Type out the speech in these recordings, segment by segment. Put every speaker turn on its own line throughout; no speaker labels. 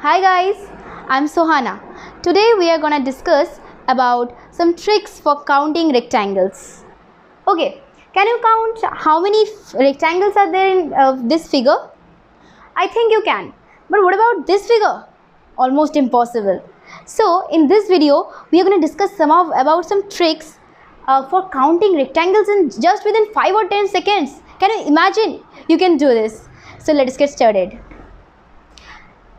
Hi guys, I'm Sohana. Today we are gonna discuss about some tricks for counting rectangles. Okay, can you count how many rectangles are there in this figure? I think you can. But what about this figure? Almost impossible. So in this video, we are gonna discuss about some tricks for counting rectangles in just within 5 or 10 seconds. Can you imagine? You can do this. So let's get started.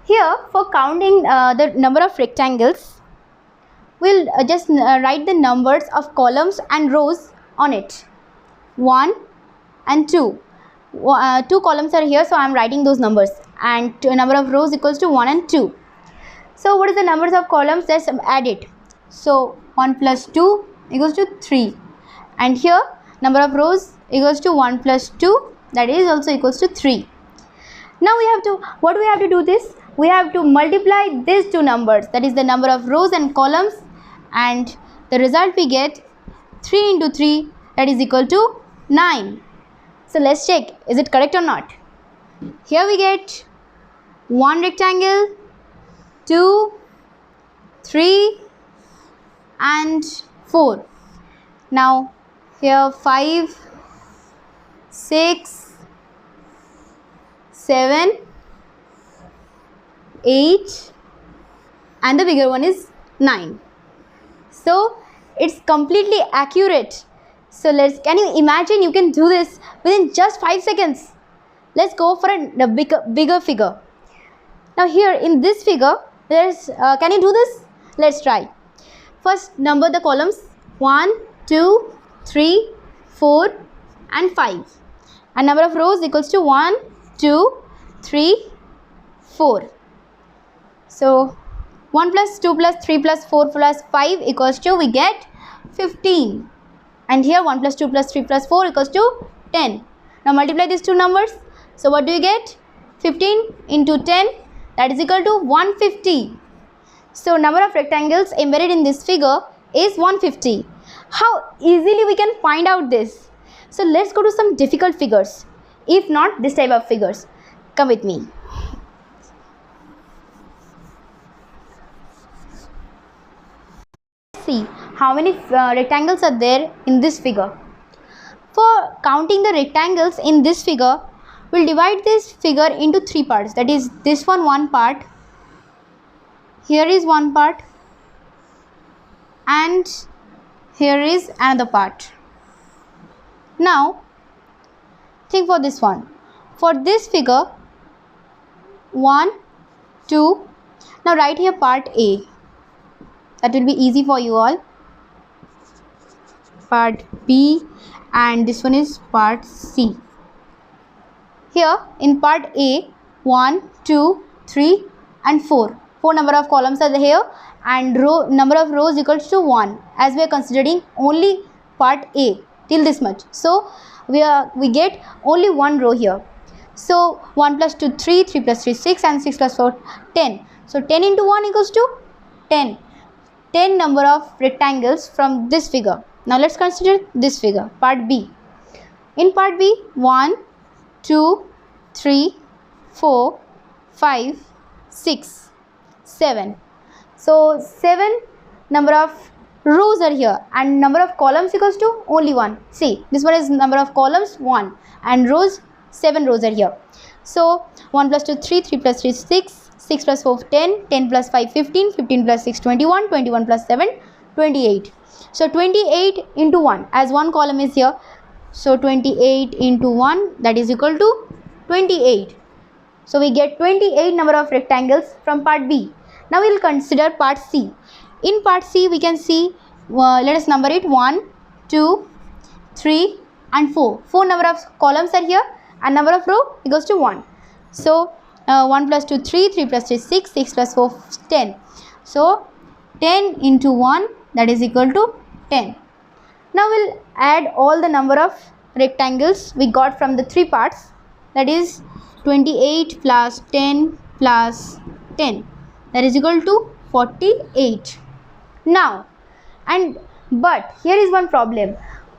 Here, for counting the number of rectangles, we'll just write the numbers of columns and rows on it. 1 and 2. Two columns are here, so I am writing those numbers. And number of rows equals to 1 and 2. So what is the numbers of columns? Let's add it. So 1 plus 2 equals to 3. And here, number of rows equals to 1 plus 2, that is also equals to 3. Now what do we have to do this? We have to multiply these two numbers, that is the number of rows and columns, and the result we get 3 into 3, that is equal to 9. So let's check, is it correct or not? Here we get 1 rectangle, 2, 3 and 4. Now here 5, 6, 7, 8 and the bigger one is 9. So it's completely accurate. So can you imagine you can do this within just 5 seconds. Let's go for a bigger figure. Now here in this figure, can you do this? Let's try. First number the columns 1, 2, 3, 4 and 5. And number of rows equals to 1, 2, 3, 4. So 1 plus 2 plus 3 plus 4 plus 5 equals to, we get 15. And here 1 plus 2 plus 3 plus 4 equals to 10. Now multiply these two numbers. So what do you get? 15 into 10, that is equal to 150. So number of rectangles embedded in this figure is 150. How easily we can find out this? So let's go to some difficult figures. If not this type of figures. Come with me. See how many rectangles are there in this figure. For counting the rectangles in this figure, we'll divide this figure into 3 parts. That is, this one part, here is one part, and here is another part. Now think for this one. For this figure, 1, 2. Now write here part A. That will be easy for you all. Part B, and this one is part C. Here in part A, 1, 2, 3 and 4. 4 number of columns are here and number of rows equals to 1, as we are considering only part A till this much. So we get only one row here. So 1 plus 2, 3, 3 plus 3, 6 and 6 plus 4, 10. So 10 into 1 equals to 10. 10 number of rectangles from this figure. Now let's consider this figure, part B. In part B, 1, 2, 3, 4, 5, 6, 7. So 7 number of rows are here and number of columns equals to only 1. See, this one is number of columns 1 and rows 7 rows are here. So 1 plus 2, 3, 3 plus 3, 6. 6 plus 4, 10, 10 plus 5, 15, 15 plus 6, 21, 21 plus 7, 28. So 28 into 1, as one column is here. So 28 into 1, that is equal to 28. So we get 28 number of rectangles from part B. Now we will consider part C. In part C, we can see, let us number it 1, 2, 3 and 4. 4 number of columns are here and number of row equals to 1. So 1 plus 2, 3, 3 plus 3, 6, 6 plus 4, 10. So 10 into 1, that is equal to 10. Now we'll add all the number of rectangles we got from the 3 parts, that is 28 plus 10 plus 10, that is equal to 48. Now but here is one problem.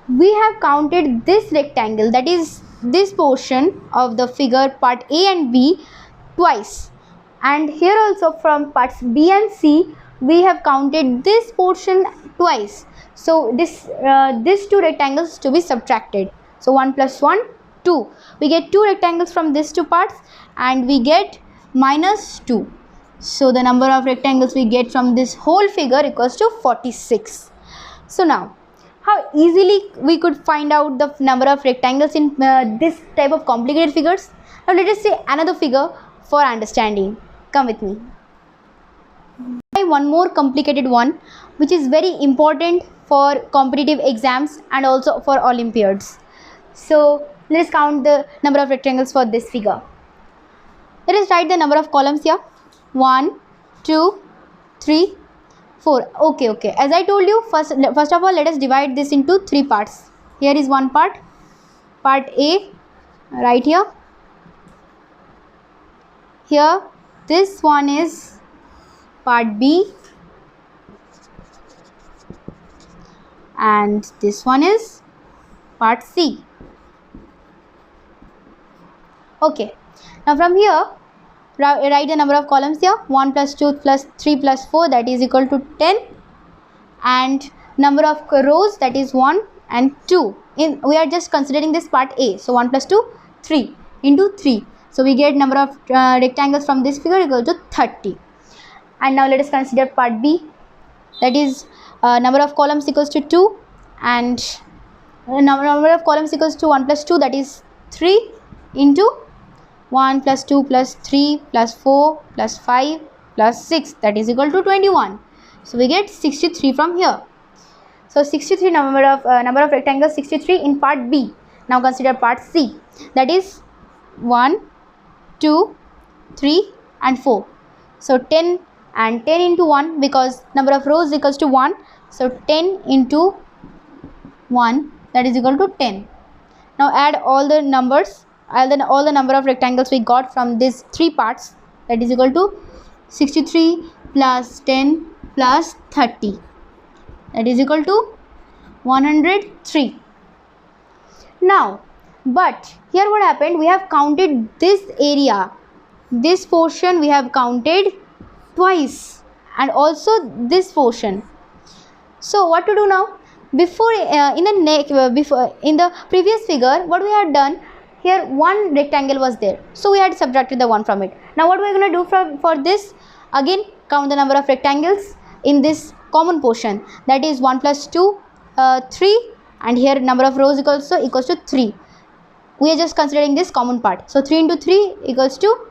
We have counted this rectangle, that is this portion of the figure part A and B, twice. And here also from parts B and C, we have counted this portion twice. So these two rectangles to be subtracted. So 1 plus 1, 2. We get 2 rectangles from these two parts and we get minus 2. So the number of rectangles we get from this whole figure equals to 46. So now, how easily we could find out the number of rectangles in this type of complicated figures? Now let us see another figure for understanding. Come with me. One more complicated one which is very important for competitive exams and also for Olympiads. So let us count the number of rectangles for this figure. Let us write the number of columns here. 1, 2, 3, 4. Okay. As I told you, first of all, let us divide this into 3 parts. Here is one part. Part A, right here. Here, this one is part B. And this one is part C. Okay. Now from here, write the number of columns here. 1 plus 2 plus 3 plus 4, that is equal to 10. And number of rows, that is 1 and 2. We are just considering this part A. So 1 plus 2, 3 into 3. So we get number of rectangles from this figure equal to 30. And now let us consider part B. That is number of columns equals to 2. And number of columns equals to 1 plus 2, that is 3 into 1 plus 2 plus 3 plus 4 plus 5 plus 6, that is equal to 21. So we get 63 from here. So 63 number of rectangles 63 in part B. Now consider part C. That is 1, 2, 3 and 4. So 10 and 10 into 1, because number of rows equals to 1. So 10 into 1, that is equal to 10. Now add all the numbers, all the number of rectangles we got from these 3 parts, that is equal to 63 plus 10 plus 30, that is equal to 103. Now, but here what happened, we have counted this area, this portion we have counted twice, and also this portion. So what to do now? Before in the previous figure, what we had done, here one rectangle was there, so we had subtracted the one from it. Now what we are going to do for this? Again, count the number of rectangles in this common portion, that is 1 plus 2, 3, and here number of rows equals to 3. We are just considering this common part. So 3 into 3 equals to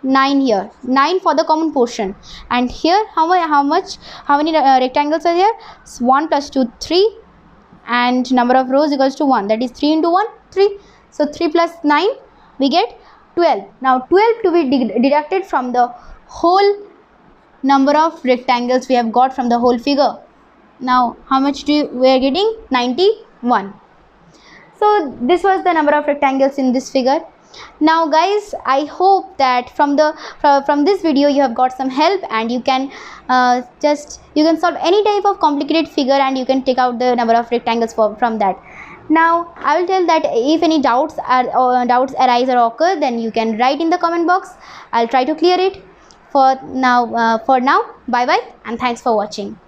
9 here, 9 for the common portion. And here how many rectangles are here? 1 plus 2, 3, and number of rows equals to 1, that is 3 into 1, 3. So 3 plus 9, we get 12. Now 12 to be deducted from the whole number of rectangles we have got from the whole figure. Now how much we are getting? 91. So this was the number of rectangles in this figure. Now guys, I hope that from this video you have got some help, and you can solve any type of complicated figure, and you can take out the number of rectangles from that. Now I will tell that if any doubts arise or occur, then you can write in the comment box. I'll try to clear it. For now, bye bye, and thanks for watching.